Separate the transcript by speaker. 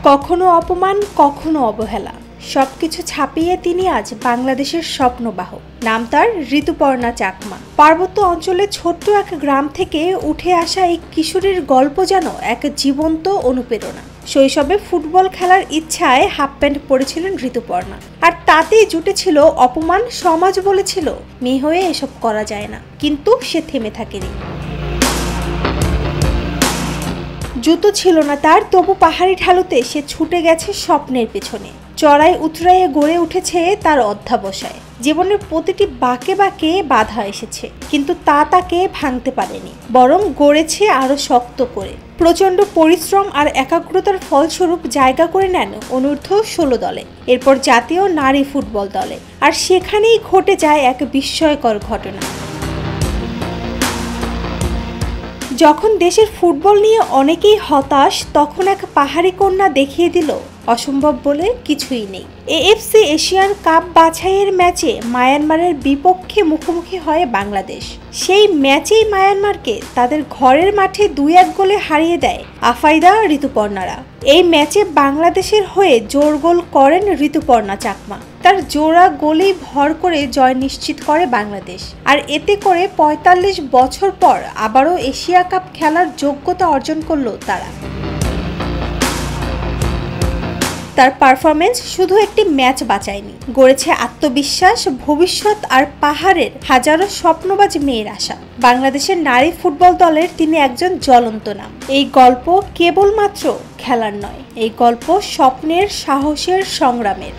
Speaker 1: কখনো অপমান, কখনো অবহেলা, সবকিছু ছাপিয়ে তিনি আজ বাংলাদেশের স্বপ্নবাহক। নাম তার ঋতুপর্ণা চাকমা। পার্বত্য অঞ্চলে ছোট্ট এক গ্রাম থেকে উঠে আসা এই কিশোরীর গল্প যেন এক জীবন্ত অনুপ্রেরণা। শৈশবে ফুটবল খেলার ইচ্ছায় হাফ প্যান্ট পরেছিলেন ঋতুপর্ণা, আর তাতেই জুটেছিল অপমান। সমাজ বলেছিল মেয়ে হয়ে এসব করা যায় না, কিন্তু সে থেমে থাকেনি। জুতো ছিল না তার, তবু পাহাড়ি ঢালুতে সে ছুটে গেছে স্বপ্নের পেছনে। চড়াই উতরাইয়ে গড়ে উঠেছে তার অধ্যাবসায়। জীবনের প্রতিটি বাঁকে বাঁকে বাধা এসেছে, কিন্তু তা তাকে ভাঙতে পারেনি, বরং গড়েছে আরো শক্ত করে। প্রচন্ড পরিশ্রম আর একাগ্রতার ফলস্বরূপ জায়গা করে নেন অনূর্ধ্ব-16 দলে, এরপর জাতীয় নারী ফুটবল দলে। আর সেখানেই ঘটে যায় এক বিস্ময়কর ঘটনা। যখন দেশের ফুটবল নিয়ে অনেকেই হতাশ, তখন এক পাহাড়ি কন্যা দেখিয়ে দিল অসম্ভব বলে কিছুই নেই। এএফসি এশিয়ান কাপ বাছাইয়ের ম্যাচে মায়ানমারের বিপক্ষে মুখোমুখি হয় বাংলাদেশ। সেই ম্যাচেই মায়ানমারকে তাদের ঘরের মাঠে 2-1 গোলে হারিয়ে দেয় আফাইদা ঋতুপর্ণারা। এই ম্যাচে বাংলাদেশের হয়ে জোড় গোল করেন ঋতুপর্ণা চাকমা। তার জোড়া গোলেই ভর করে জয় নিশ্চিত করে বাংলাদেশ, আর এতে করে 45 বছর পর আবারও এশিয়া কাপ খেলার যোগ্যতা অর্জন করল তারা। তার পারফরমেন্স শুধু একটি ম্যাচ বাঁচায়নি, গড়েছে আত্মবিশ্বাস, ভবিষ্যৎ আর পাহাড়ের হাজারো স্বপ্নবাজ মেয়ের আশা। বাংলাদেশের নারী ফুটবল দলের তিনি একজন জ্বলন্ত নাম। এই গল্প কেবলমাত্র খেলার নয়, এই গল্প স্বপ্নের, সাহসের, সংগ্রামের।